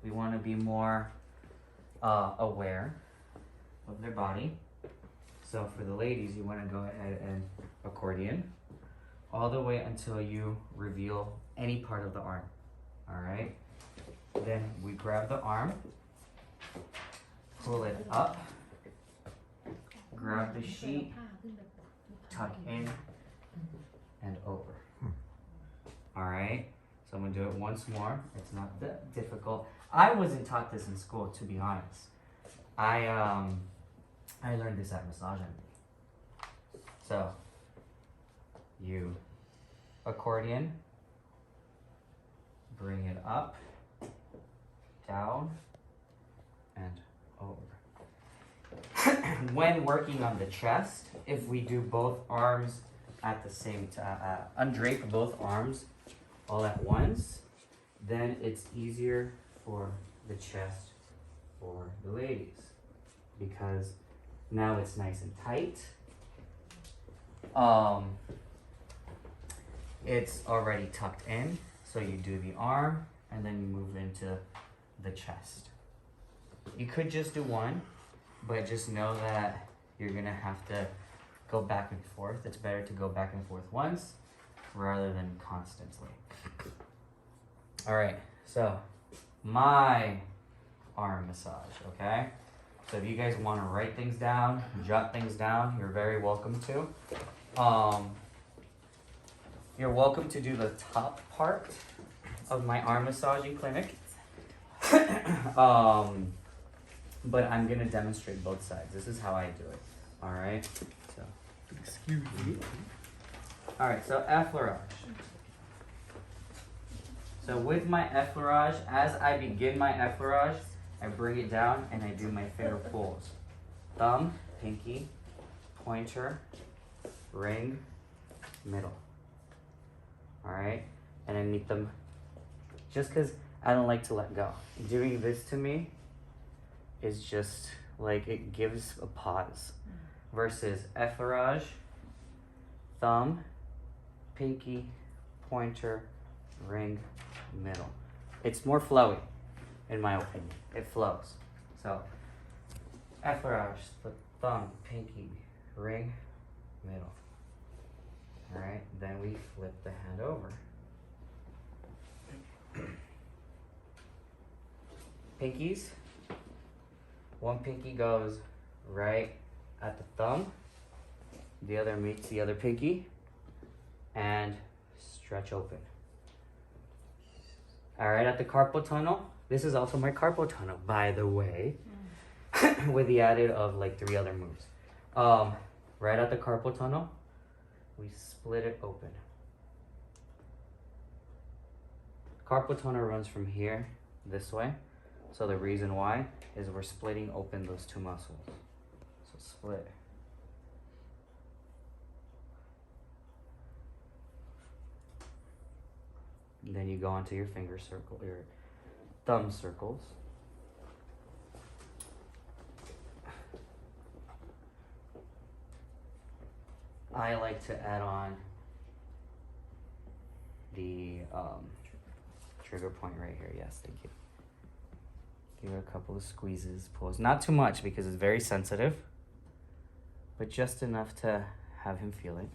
we want to be more aware of their body. So for the ladies, you want to go ahead and accordion all the way until you reveal any part of the arm. All right. Then we grab the arm, pull it up, grab the sheet, tuck in and over. All right. So I'm gonna do it once more. It's not that difficult. I wasn't taught this in school, to be honest. I learned this at Massage Envy. So you accordion, bring it up, down, and over. When working on the chest, if we do both arms at the same time, undrape both arms all at once, then it's easier for the chest for the ladies, because now it's nice and tight. It's already tucked in, so you do the arm and then you move into the chest. You could just do one, but just know that you're gonna have to go back and forth. It's better to go back and forth once rather than constantly. All right, so my arm massage, okay? So if you guys want to write things down, jot things down, you're very welcome to. You're welcome to do the top part of my arm massaging clinic. But I'm gonna demonstrate both sides. This is how I do it. All right. So, excuse me. All right. So effleurage. So with my effleurage, as I begin my effleurage, I bring it down and I do my finger pulls. Thumb, pinky, pointer, ring, middle. All right. And I meet them just because I don't like to let go. Doing this to me is just like, it gives a pause. Versus effleurage, thumb, pinky, pointer, ring, middle. It's more flowy, in my opinion. It flows. So, effleurage, the thumb, pinky, ring, middle. Alright, then we flip the hand over. Pinkies. One pinky goes right at the thumb. The other meets the other pinky. And stretch open. Alright, at the carpal tunnel. This is also my carpal tunnel, by the way. With the added of like 3 other moves. Right at the carpal tunnel, we split it open. Carpal tunnel runs from here this way. So the reason why is we're splitting open those 2 muscles. So split. And then you go onto your finger circle, your thumb circles. I like to add on the trigger point right here. Yes, thank you. Give it a couple of squeezes, pulls. Not too much because it's very sensitive, but just enough to have him feel it.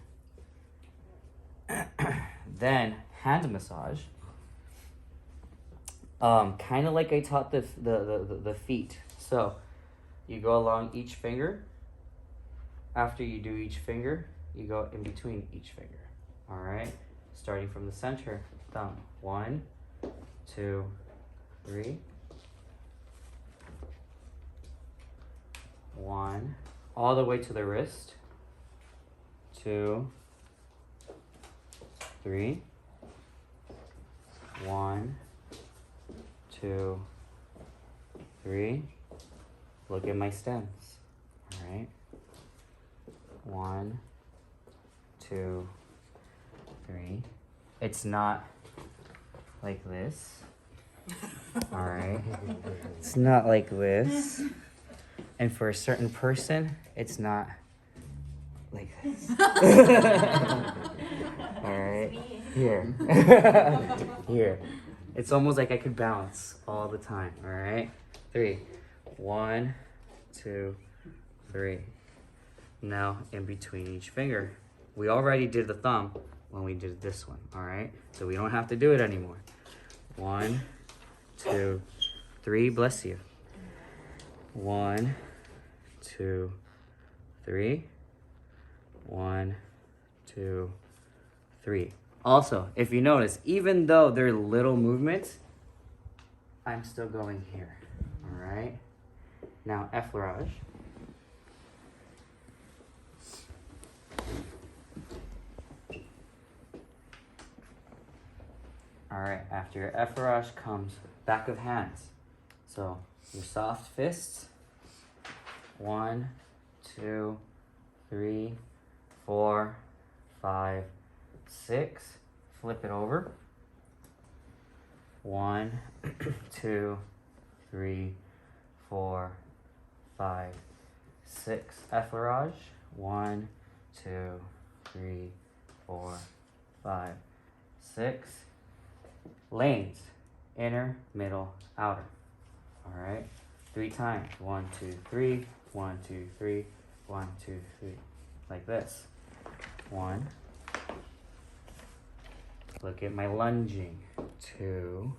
Then hand massage. Kind of like I taught the feet. So you go along each finger. After you do each finger, you go in between each finger. All right, starting from the center, thumb. 1, 2, 3. 1, all the way to the wrist. 2, 3. 1, 2, 3. Look at my stems. All right. 1, 2, 3. It's not like this. All right. It's not like this. And for a certain person, it's not like this. All right. Here. Here. It's almost like I could bounce all the time, all right? 3. 1, 2, 3. Now, in between each finger. We already did the thumb when we did this one, all right? So we don't have to do it anymore. 1, 2, 3, bless you. 1, 2, 3. 1, 2, 3. Also, if you notice, even though they're little movements, I'm still going here, all right? Now, effleurage. All right, after your effleurage comes back of hands. So your soft fists. 1, 2, 3, 4, 5, 6. Flip it over. 1, 2, 3, 4, 5, 6. Effleurage. 1, 2, 3, 4, 5, 6. Lanes. Inner, middle, outer. All right. 3 times. 1, 2, 3. 1, 2, 3. 1, 2, 3. Like this. 1. Look at my lunging. 2.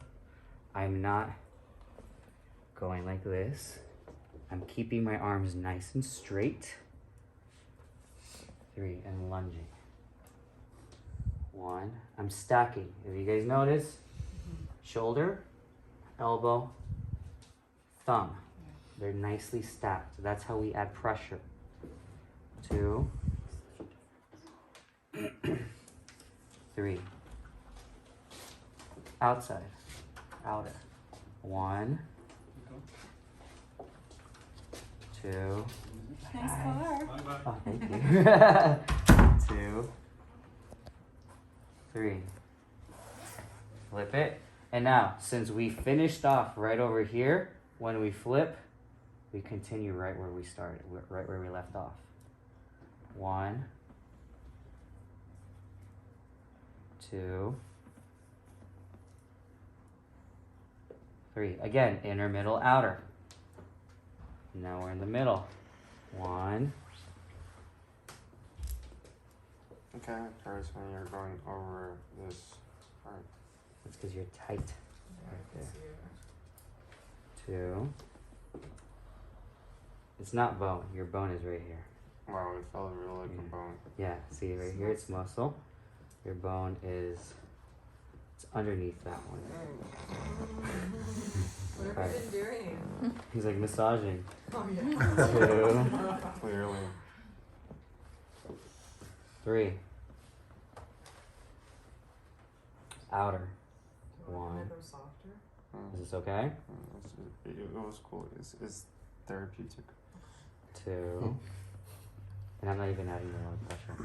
I'm not going like this. I'm keeping my arms nice and straight. 3. And lunging. 1. I'm stacking. If you guys notice, shoulder, elbow, thumb. They're nicely stacked. That's how we add pressure. 2. 3. Outside, outer. 1, 2. Nice car. Oh, thank you. 2, 3. Flip it. And now, since we finished off right over here, when we flip, we continue right where we started, right where we left off. 1, 2, 3. Again, inner, middle, outer. Now we're in the middle. 1. It kind of hurts when you're going over this part. That's because you're tight right there. 2. It's not bone. Your bone is right here. Wow, it felt real like a bone. Yeah, see right here, it's muscle. Your bone is, it's underneath that one. What have you been doing? He's like massaging. Oh yeah. 2, Clearly. 3. Outer. 1. Is this okay? It was cool. It's therapeutic. 2. And I'm not even adding the wrong pressure.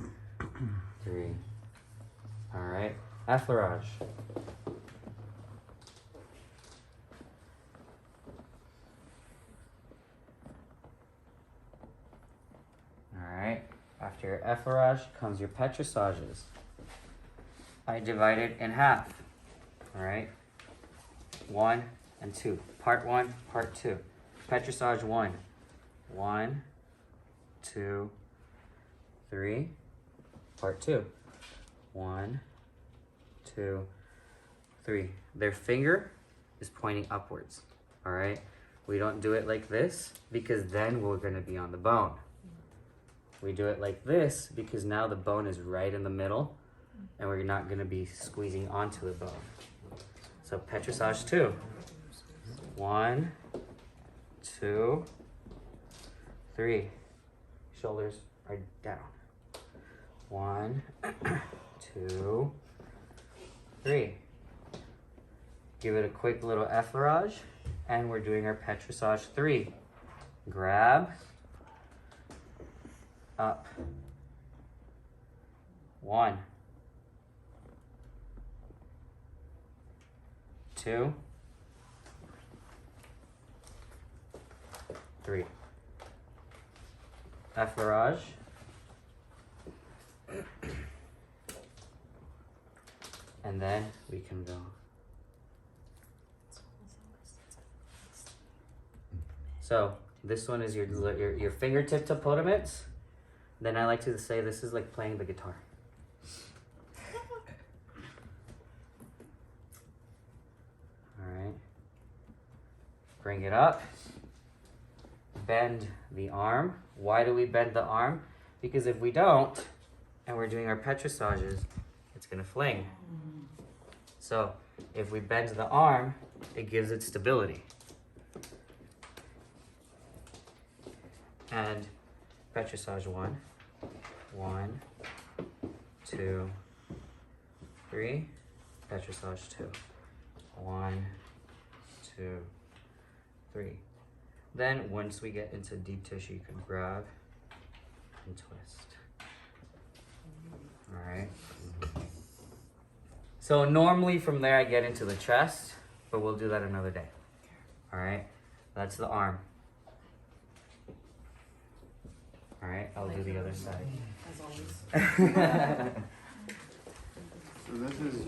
3. Alright. Effleurage. Alright. After your effleurage comes your petrassages. I divide it in half. Alright. 1 and 2. Part 1, part 2. Petrissage 1. 1, 2, 3. Part 2. 1, 2, 3. Their finger is pointing upwards. Alright? We don't do it like this because then we're going to be on the bone. We do it like this because now the bone is right in the middle and we're not going to be squeezing onto the bone. So petrissage 2. 1, 2, 3. Shoulders are down. 1, 2, 3. Give it a quick little effleurage, and we're doing our petrissage 3. Grab, up. 1, 2, 3. Effleurage. And then we can go So this one is your fingertip deployments. Then I like to say this is like playing the guitar. Alright. Bring it up. Bend the arm. Why do we bend the arm? Because if we don't, and we're doing our petrassages, it's gonna fling. So if we bend the arm, it gives it stability. And petrissage 1, 1, 2, 3, petrissage 2, 1, 2, 3. Then once we get into deep tissue, you can grab and twist. All right. So normally from there I get into the chest, but we'll do that another day. All right. That's the arm. All right. I'll do the other side. As always. So this is your